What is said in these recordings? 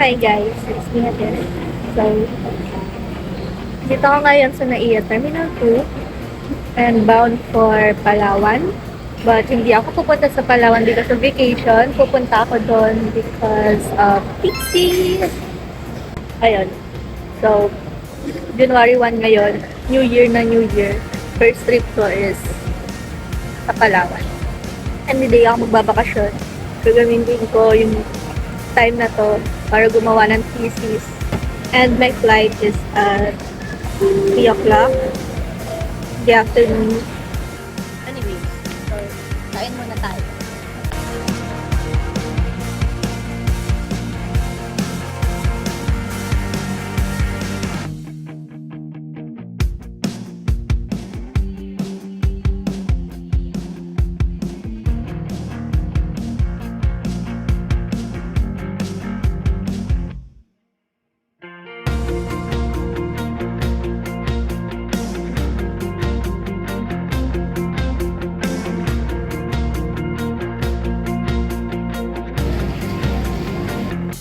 Hi guys, it's me again. So, dito ako ngayon sa NAIA Terminal 2 and bound for Palawan. But hindi ako pupunta sa Palawan because of vacation. Pupunta ako doon because of Pixie. Ayun. So, January 1 ngayon, New Year na New Year. First trip ko is sa Palawan. And hindi ako magbabakasyon. Gagamitin ko yung time na to para gumawa ng thesis. And my flight is at 3 o'clock in the afternoon. Anyway, so, kain muna tayo.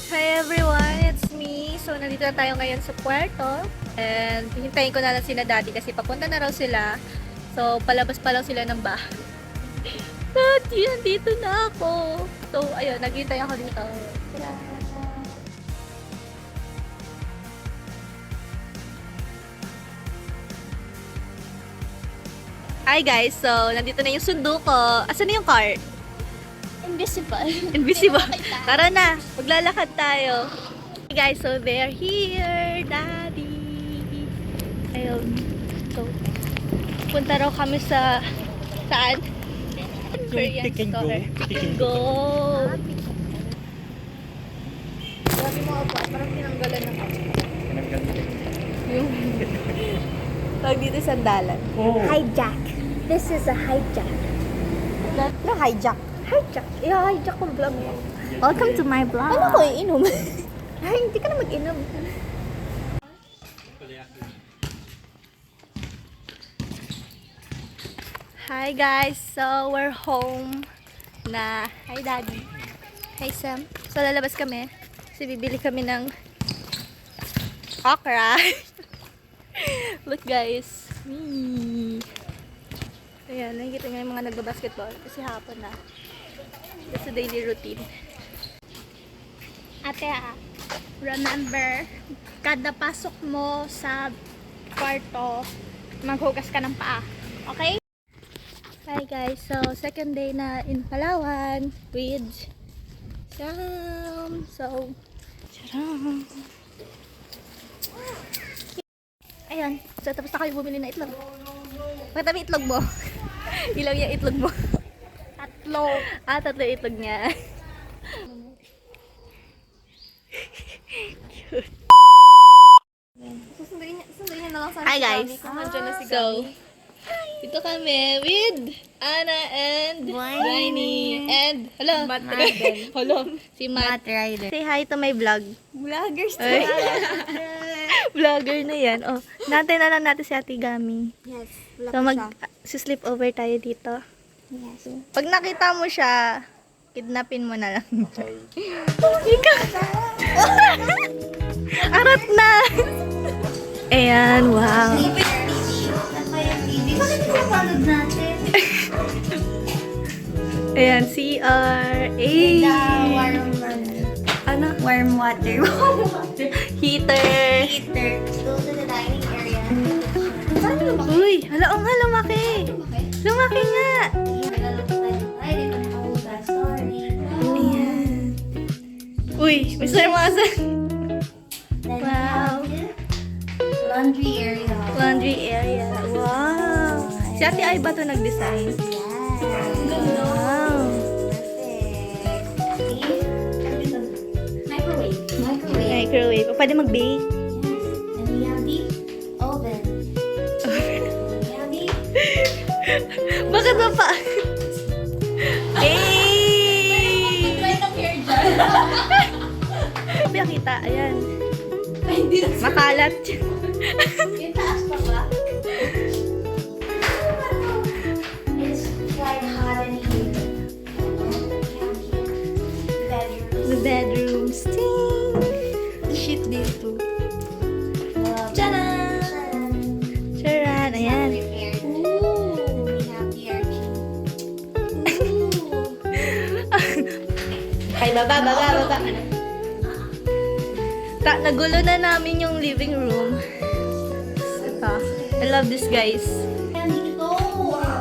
Hi everyone, it's me. So, nandito na tayo ngayon sa Puerto. And, hintayin ko na lang sila dati kasi papunta na raw sila. So, palabas pa lang sila ng bahay. Dati, nandito na ako. So, ayun, naghintay ako dito. Hi guys, so, nandito na yung sundo ko. Asan na yung car? Invisible. Invisible. Tara na, maglalakad tayo. Hey guys, so they're here, Daddy. Ayun. So, punta raw kami sa saan? Korean Pick and store. go. Pick and go. Sabi mo ba, parang tinanggalan ng ako. Yung tawag dito sandalan. Oh. Hijack. This is a hijack. No, hijack. Hijack? I-hijack kong vlog mo. Welcome to my vlog. Ano ko iinom? Ay, hindi ka na mag-inom. Hi guys, so we're home na. Hi Daddy. Hi Sam. So lalabas kami. Kasi bibili kami ng okra. Look guys. Ayan, nakikita nga yung mga nagbabasketball kasi hapon na. That's a daily routine. Ate, remember, kada pasok mo sa kwarto, maghugas ka ng paa. Okay? Hi guys, so second day na in Palawan with Sam. So, charam. Ayan, so tapos na kayo bumili na itlog. Pakita mo itlog mo. Ilaw yung itlog mo. Tatlo. Tatlo itlog niya. Cute. Susunduin niya na lang sa Hi guys. kung nandiyan na si So, dito kami with Anna and Rainy. And, hello. Hello. Si Matt. Rider. Say hi to my vlog. Vloggers to Ay. Vlogger na yan. Oh, natin na lang natin si Ate Gami. Yes, So, mag-sleep over tayo dito. Yes. Pag nakita mo siya, kidnapin mo na lang. Ikaw. Arat na. Ayan, wow. Bakit pinapanood natin? Ayan, CR. Ano? Warm water. Heater. Heater. Go to the dining area. Uy, hala, oh nga, lumaki. Lumaki nga. Ayan. Uy, Mr. Masan. Wow. Laundry area. Laundry area. Wow. Si Ate Ay ba ito nag-design? Wow. Microwave. Microwave. Microwave. O, pwede mag-bake. And we have the oven. We have the... Bakit ba pa? Hey! Try ng hair dyan. Nakita, ayan. Ay, hindi na. Makalat. Yung taas pa ba? It's quite hot in here. The bedroom stink. Ay, baba. Nagulo na namin yung living room. Ito. I love this, guys.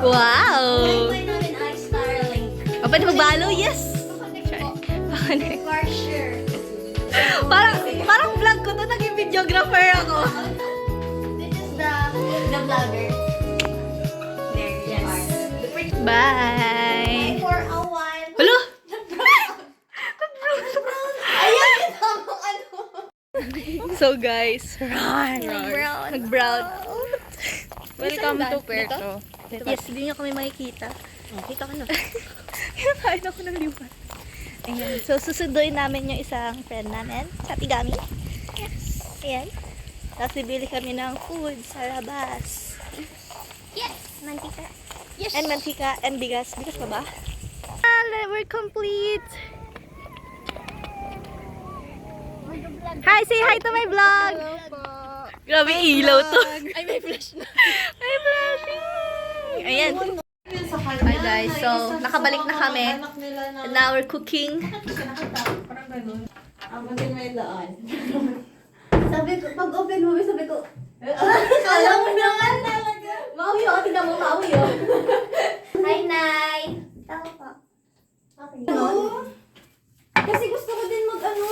Wow! Pwede magbalo? Yes! Pakonek. Parang vlog ko to, naging videographer ako. This is the vlogger. There, yes. Bye! For a while. Hello? Ayan, ito ang ano. So guys, Nag-brown. nag-brown. Welcome to Puerto. Yes, hindi nyo kami makikita. Kita ka na. Kinakain ako ng liwan. Ayan. So, susunduin namin yung isang friend namin sa Tigami. Yes. Ayan. Tapos bibili kami ng food sa labas. Yes, mantika. Yes. And mantika and bigas. Bigas pa ba? We're complete! Hi! Say hi to my vlog! Grabe ilaw to. Ay, may flash na. May flashing! Ayan. Hi guys, so nakabalik na kami. And now we're cooking. Parang ganun. Hindi may daan. Sabi ko, pag open mo, sabi ko, kala mo naman talaga. Mauyo, tingnan mo, mauyo. Hi, Nay. Tama pa. Okay. Kasi gusto ko din mag-ano.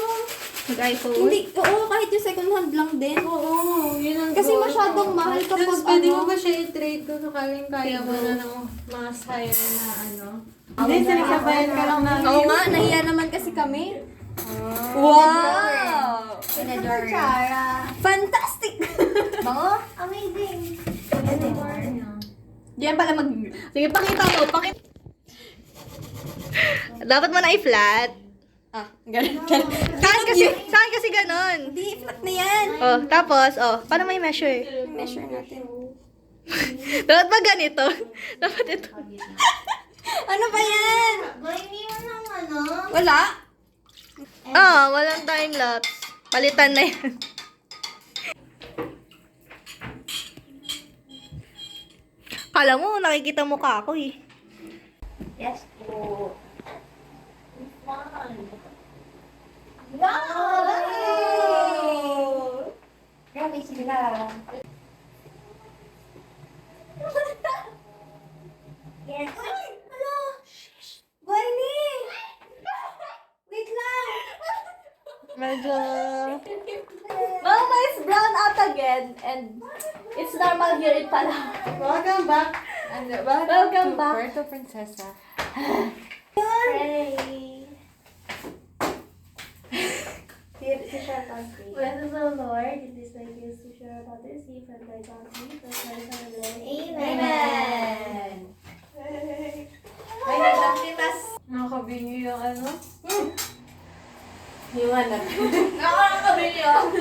Mag-iPhone. Hindi, oo, kahit yung second hand lang din. Oo, yun ang Kasi goal masyadong ko. mahal kapag Tapos pwede ano. mo ba siya i-trade kung sakaling kaya mo na ng mas higher na ano? Hindi, Hindi, sinasabayan ka lang namin. Oo nga, nahiya naman kasi kami. Wow! Chara. Fantastic! Bango? Amazing. Diyan pala mag... Sige, pakita mo. Dapat mo na i-flat. Ganun. Saan kasi ganon? Hindi, flat na yan. Oh, tapos, paano may measure? Measure natin. Dapat ba ganito? Dapat ito. Ano ba yan? Hindi mo ng ano? Wala. Walang time-lapse. Palitan na yan. Kala mo, nakikita mo ka ako eh. Yes po. Wow! Grabe sila. Yes. Ay! Hala! Guayni! Wait lang! Medyo... Mama is brown out again and it's normal here in Palawan. Welcome back. And Welcome to back. Puerto Princesa. Pray. Si Shatan Blessed is the Lord, it is like this to share about this, see from thy bounty, from thy son, Amen. Ay, naglapitas. Nakabingi yung ano? Yung ano? Nakakabili ako.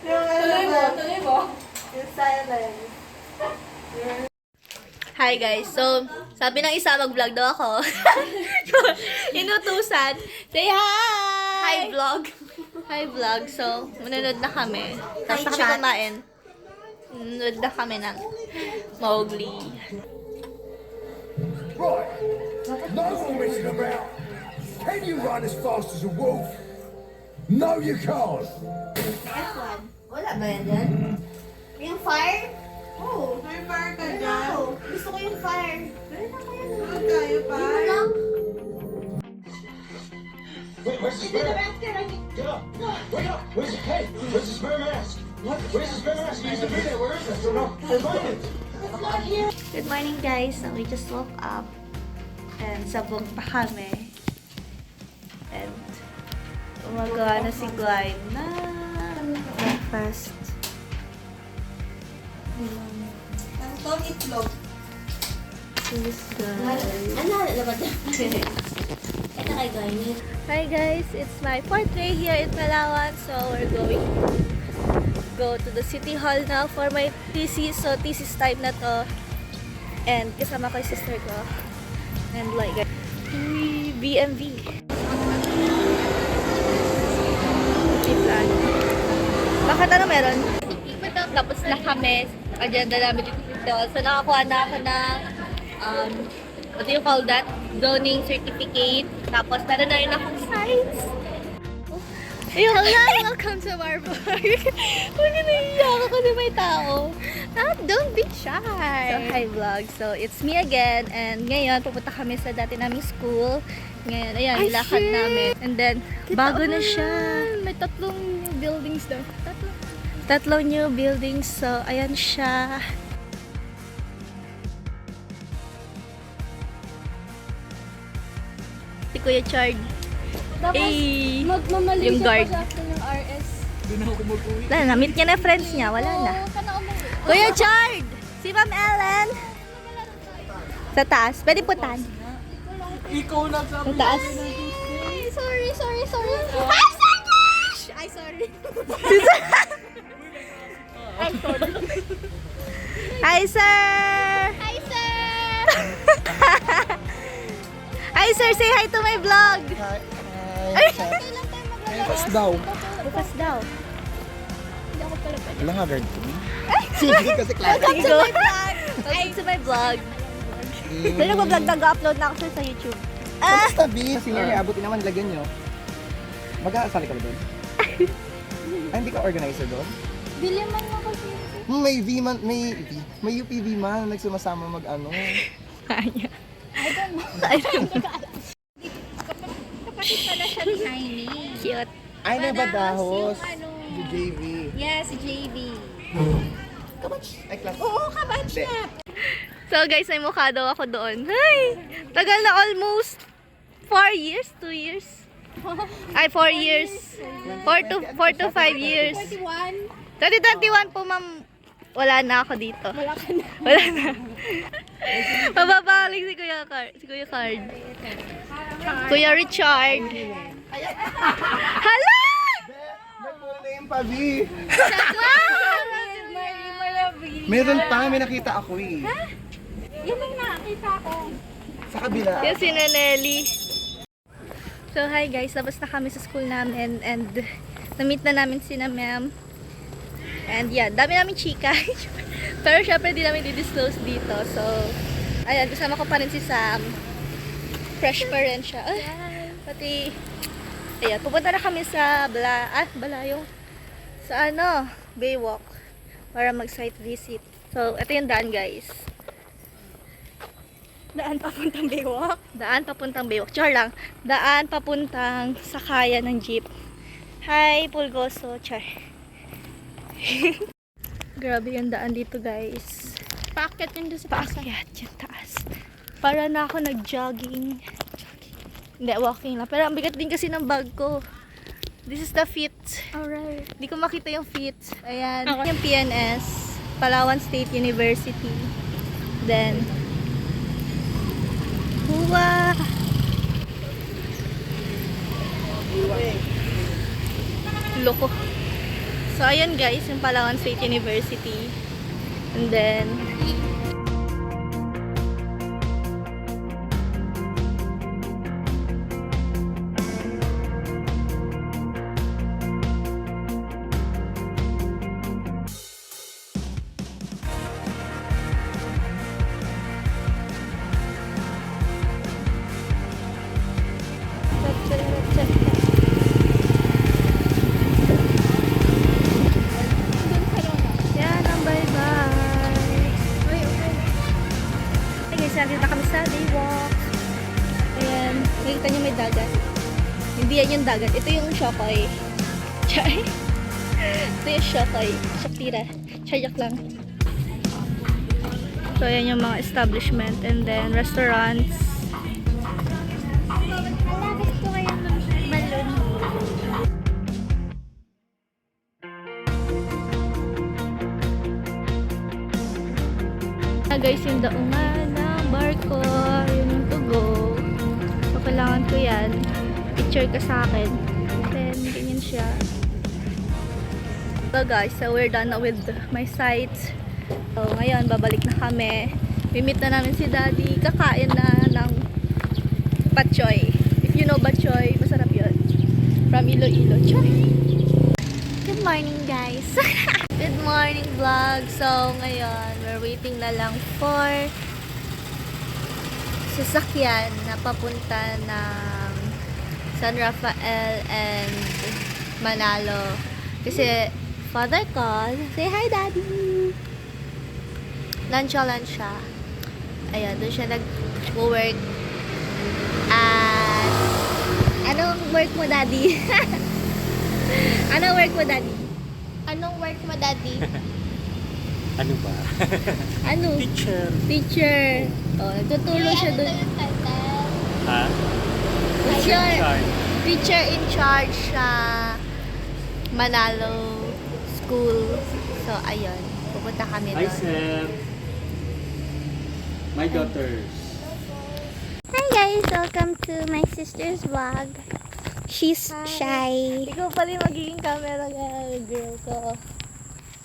Yung ano? Tuloy mo. Yung silence. Hi guys, so sabi ng isa mag-vlog daw ako. Inutusan. Say hi! Hi vlog. Hi vlog. So, manunod na kami. Tapos na kami kumain. Manunod na kami ng Mowgli. Right. No more messing about. Can you run as fast as a wolf? No, you can't. Next one. Wala ba yan dyan? Yung fire? Oo. May fire ka dyan? Oo. Gusto ko yung fire. Meron na kaya na. Huwag tayo pa. Hindi mo lang. Wait, where's the spare mask? Get up! Wake up! Where's the head? Where's the spare mask? What? Where's the spare mask? He's the video. Where is it? Find it. Good morning guys. So, we just woke up. And sabog pa kami. And umagawa na si Glyde na breakfast. Ang tong itlog. Cheers guys. Ano na ba dyan? Ito kay Guayni. Hi guys, it's my 4th day here in Palawan. So we're going go to the city hall now for my thesis. So thesis time na to. And kasama ko yung sister ko. And like BMV. Plan. Bakit ano meron? Tapos na kami. Agenda namin dito. So nakakuha na ako ng what do you call that? Zoning certificate. Tapos, meron na rin akong signs. Ayun. Hello! Welcome to our vlog. Huwag naiiyak ako kasi may tao. Don't be shy. So, hi vlog. So, it's me again. And ngayon, pupunta kami sa dati naming school. Ngayon, ayan, Ay, nilakad shit! namin. And then, bago na siya. May 3 buildings daw. Tatlong new buildings. So, ayan siya. Si Kuya Chard. Eh, Magmamalaysia yung guard. pa siya after ng RS. Wala na, meet niya na friends niya. Wala na. Kuya Chard! Si Ma'am Ellen! Sa taas. Pwede putan. Ikaw na sa Sa taas. Sorry. Ay, sorry. Hi, sir! Hi, sir! Hi, sir! Say hi to my vlog! Kailan tayo Bukas maglalabas? daw. Bukas daw. Hindi ako pala pwede. Walang haggard ko. Sige kasi klase. Welcome to my vlog! Welcome to my vlog. Pero nag-vlog, nag-upload na ako sir sa YouTube. Basta B. Sige, abutin naman, lagyan nyo. Mag-aasali ka ba doon? Ay, hindi ka organizer doon? Bili man mo kasi. May V man, may UPV man, nagsumasama mag-ano. Kanya. I don't know. Kapatid pala siya ni Jaime. Cute. Ay, may badahos. Yung ano. Si JV. Yes, JV. Kabats. Ay, class. Oo, kabatch Hindi. niya. So guys, may mukha daw ako doon. Ay! Tagal na almost 4 years? 2 years? Ay, 4 years. 4 to 5 years. 21. 2021 po, ma'am. Wala na ako dito. Wala ka na. Wala na. Mababaling si Kuya Card. Si Kuya Card. Kuya Richard. Hala! May full name pa, B. Meron pa, may nakita ako eh. Yun ang nakakita ko. Sa kabila. Yan si Nanelli. So hi guys, labas na kami sa school namin and na-meet na namin si na ma'am. And yeah, dami namin chika. Pero syempre di namin di-disclose dito. So, ayan, kasama ko pa rin si Sam. Fresh pa rin siya. Ay, pati, ayan, pupunta na kami sa Balayong. Sa ano, Baywalk. Para mag-site visit. So, ito yung daan guys. Daan papuntang Baywalk. Daan papuntang Baywalk. Char lang. Daan papuntang sakayan ng jeep. Hi, Pulgoso. Char. Grabe yung daan dito, guys. Paakyat yun doon sa taas. Paakyat yung taas. Para na ako nag-jogging. Hindi, walking lang. Pero ang bigat din kasi ng bag ko. This is the fit. Alright. Hindi ko makita yung fit. Ayan. Yung PNS. Palawan State University. Then, Huwa! Loko. So, ayan guys, yung Palawan State University. And then, yan ang bye-bye. Hey guys, nandito na kami sa Baywalk. Ayan, nakikita nyo may dagat. Hindi yan yung dagat. Ito yung Shokoy. Chay? Ito yung Shokoy. Shakira. Chayak lang. So, ayan yung mga establishment and then restaurants. Malapit ko kaya ng balon. Guys, yung daungan ng barko. Yun yung to go. So, kailangan ko yan. Picture ka sa akin. Then, ganyan siya. So guys, so we're done na with my sites. So, ngayon, babalik na kami. Mimit na namin si Daddy. Kakain na ng batchoy. If you know batchoy, masarap yun. From Iloilo. Choy! Good morning, guys! Good morning, vlog! So, ngayon, we're waiting na lang for sasakyan na papunta ng San Rafael and Manalo. Kasi father ko, say hi daddy! Lunch siya. Ayan, doon siya nag-work. At anong work mo daddy? Anong work mo daddy? Anong work mo daddy? Ano ba? Ano? Teacher. Teacher. Oh, nagtutulong siya doon. Ha? Teacher. Sorry. Teacher in charge sa Manalo School. So, ayun. Pupunta kami Hi, doon. Sam. My daughters. Hi guys! Welcome to my sister's vlog. She's shy. Ikaw pala yung magiging camera girl ko.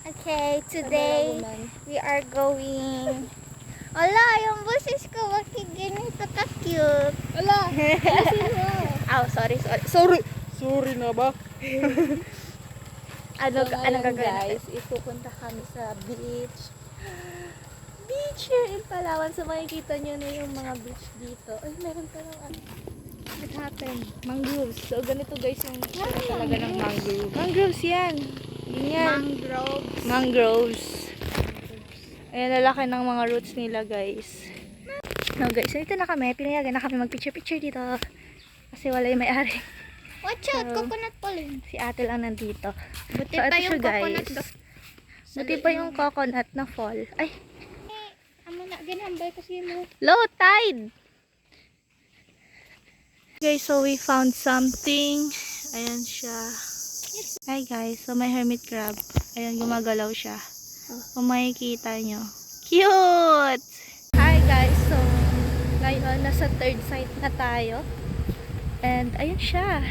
Okay, today we are going... Ala, yung boses ko, bakit ganito ka-cute? Ala, oh, sorry. Sorry na ba? Ano gagawin guys, ipupunta kami sa beach. Beach here in Palawan. So makikita nyo na yung mga beach dito. Ay, meron pa lang ano. What happened? Mangroves. So, ganito guys yung itsura talaga ng mangrove. Mangroves yan. Ganyan. Mangroves. Ayan, lalaki ng mga roots nila guys. No guys, so dito na kami. Pinayagan na kami mag-picture-picture dito. Kasi wala yung may-ari. Watch out, coconut pa rin. Si ate lang nandito. Buti So, pa ito yung siya, coconut guys. do. Buti pa yung coconut na fall. Ay, Amo na, ginambay kasi mo. low tide! Guys, so we found something. Ayan siya. Hi guys, so may hermit crab. Ayan, gumagalaw siya. Kung makikita nyo. Cute! Hi guys, so ngayon nasa third site na tayo. And ayun siya.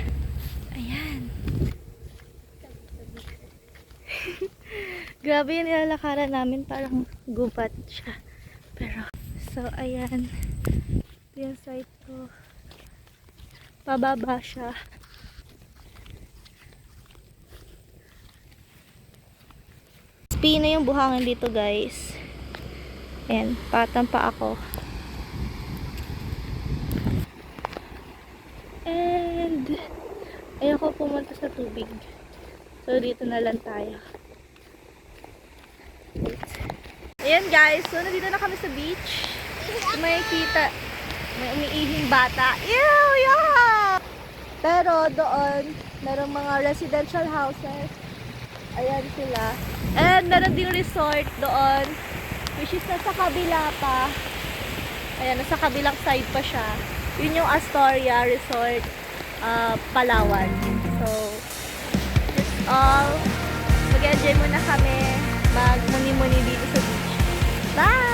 Ayan. Grabe yung nilalakaran namin, parang gubat siya. Pero, so ayan. Ito yung site ko. Pababa siya. Pino yung buhangin dito guys. Ayan, patampa ako. And ayoko pumunta sa tubig. So dito na lang tayo. Ayan guys, so nandito na kami sa beach. So, makikita may umiihing bata. Ew, yeah! Pero doon, merong mga residential houses. Ayan sila. And meron ding resort doon, which is nasa kabila pa. Ayan, nasa kabilang side pa siya. Yun yung Astoria Resort, Palawan. So, that's all. Mag-enjoy muna kami. Mag-muni-muni dito sa beach. Bye!